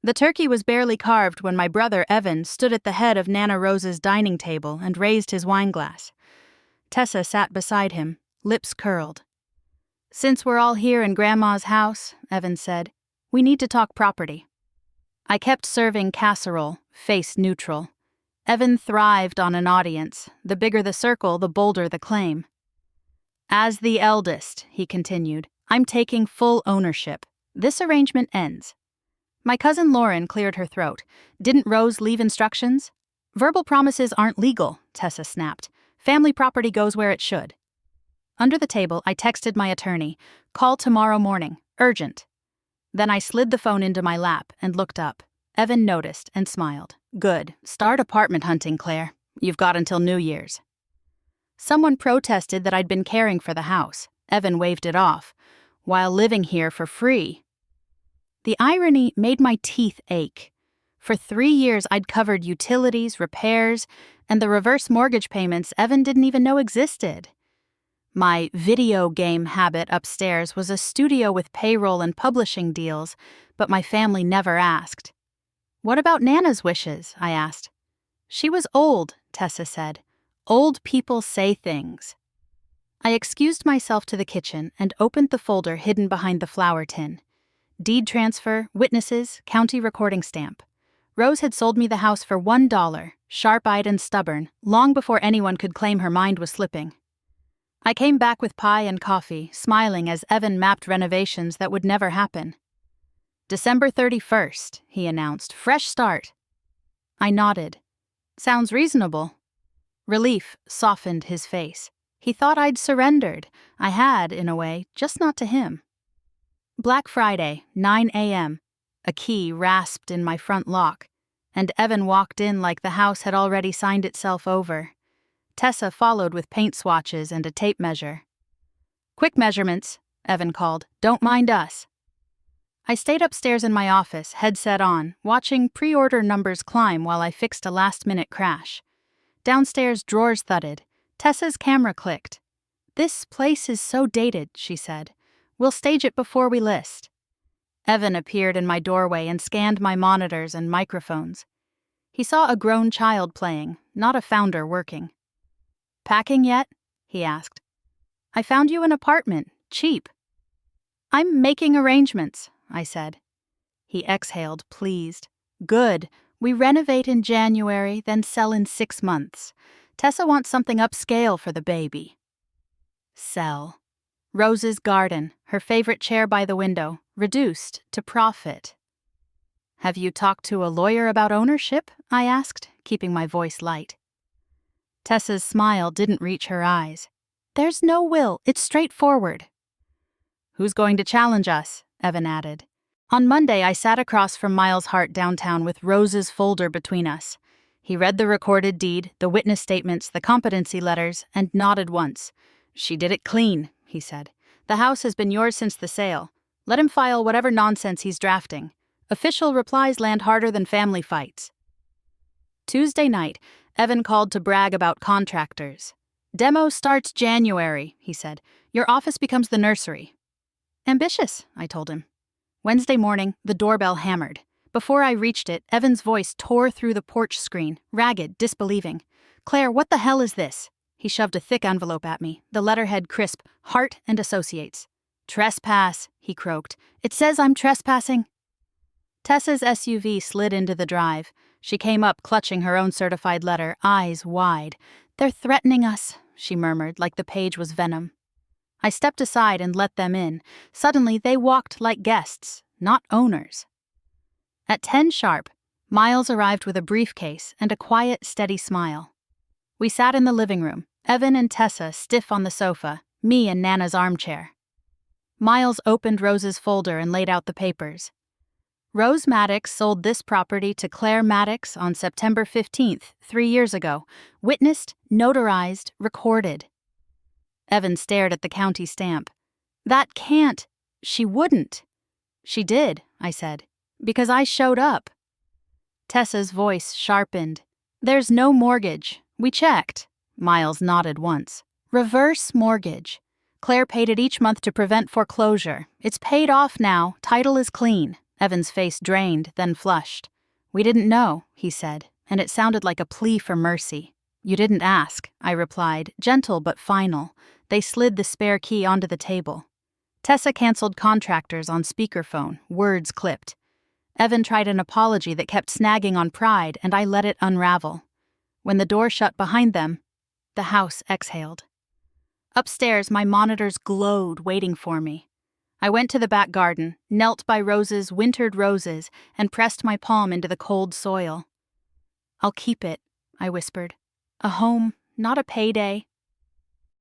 The turkey was barely carved when my brother, Evan, stood at the head of Nana Rose's dining table and raised his wineglass. Tessa sat beside him, lips curled. "Since we're all here in Grandma's house," Evan said, "we need to talk property." I kept serving casserole, face neutral. Evan thrived on an audience. The bigger the circle, the bolder the claim. "As the eldest," he continued, "I'm taking full ownership. This arrangement ends." My cousin Lauren cleared her throat. "Didn't Rose leave instructions?" "Verbal promises aren't legal," Tessa snapped. "Family property goes where it should." Under the table, I texted my attorney, "Call tomorrow morning. Urgent." Then I slid the phone into my lap and looked up. Evan noticed and smiled. "Good. Start apartment hunting, Claire. You've got until New Year's." Someone protested that I'd been caring for the house. Evan waved it off. "While living here for free." The irony made my teeth ache. For 3 years I'd covered utilities, repairs, and the reverse mortgage payments Evan didn't even know existed. My video game habit upstairs was a studio with payroll and publishing deals, but my family never asked. "What about Nana's wishes?" I asked. "She was old," Tessa said. "Old people say things." I excused myself to the kitchen and opened the folder hidden behind the flour tin. Deed transfer, witnesses, county recording stamp. Rose had sold me the house for $1, sharp-eyed and stubborn, long before anyone could claim her mind was slipping. I came back with pie and coffee, smiling as Evan mapped renovations that would never happen. "December 31st, he announced. "Fresh start." I nodded. "Sounds reasonable." Relief softened his face. He thought I'd surrendered. I had, in a way, just not to him. Black Friday, 9 a.m. A key rasped in my front lock, and Evan walked in like the house had already signed itself over. Tessa followed with paint swatches and a tape measure. "Quick measurements," Evan called. "Don't mind us." I stayed upstairs in my office, headset on, watching pre-order numbers climb while I fixed a last-minute crash. Downstairs, drawers thudded. Tessa's camera clicked. "This place is so dated," she said. "We'll stage it before we list." Evan appeared in my doorway and scanned my monitors and microphones. He saw a grown child playing, not a founder working. "Packing yet?" he asked. "I found you an apartment, cheap." "I'm making arrangements," I said. He exhaled, pleased. "Good. We renovate in January, then sell in 6 months. Tessa wants something upscale for the baby." Sell. Rose's garden, her favorite chair by the window, reduced to profit. "Have you talked to a lawyer about ownership?" I asked, keeping my voice light. Tessa's smile didn't reach her eyes. "There's no will. It's straightforward." "Who's going to challenge us?" Evan added. On Monday, I sat across from Miles Hart downtown with Rose's folder between us. He read the recorded deed, the witness statements, the competency letters, and nodded once. "She did it clean," he said. "The house has been yours since the sale. Let him file whatever nonsense he's drafting. Official replies land harder than family fights." Tuesday night, Evan called to brag about contractors. "Demo starts January," he said. "Your office becomes the nursery." "Ambitious," I told him. Wednesday morning, the doorbell hammered. Before I reached it, Evan's voice tore through the porch screen, ragged, disbelieving. "Claire, what the hell is this?" He shoved a thick envelope at me, the letterhead crisp, Hart and Associates. "Trespass," he croaked. "It says I'm trespassing." Tessa's SUV slid into the drive. She came up clutching her own certified letter, eyes wide. "They're threatening us," she murmured, like the page was venom. I stepped aside and let them in. Suddenly, they walked like guests, not owners. At 10 sharp, Miles arrived with a briefcase and a quiet, steady smile. We sat in the living room, Evan and Tessa stiff on the sofa, me in Nana's armchair. Miles opened Rose's folder and laid out the papers. Rose Maddox sold this property to Claire Maddox on September 15th, 3 years ago. Witnessed, notarized, recorded. Evan stared at the county stamp. "That can't. She wouldn't." "She did," I said, "because I showed up." Tessa's voice sharpened. "There's no mortgage. We checked." Miles nodded once. "Reverse mortgage. Claire paid it each month to prevent foreclosure. It's paid off now. Title is clean. Evan's face drained, then flushed. "We didn't know," he said, and it sounded like a plea for mercy. "You didn't ask," I replied, gentle but final. They slid the spare key onto the table. Tessa canceled contractors on speakerphone, words clipped. Evan tried an apology that kept snagging on pride, and I let it unravel. When the door shut behind them, the house exhaled. Upstairs, my monitors glowed, waiting for me. I went to the back garden, knelt by Rose's wintered roses, and pressed my palm into the cold soil. "I'll keep it," I whispered. "A home, not a payday,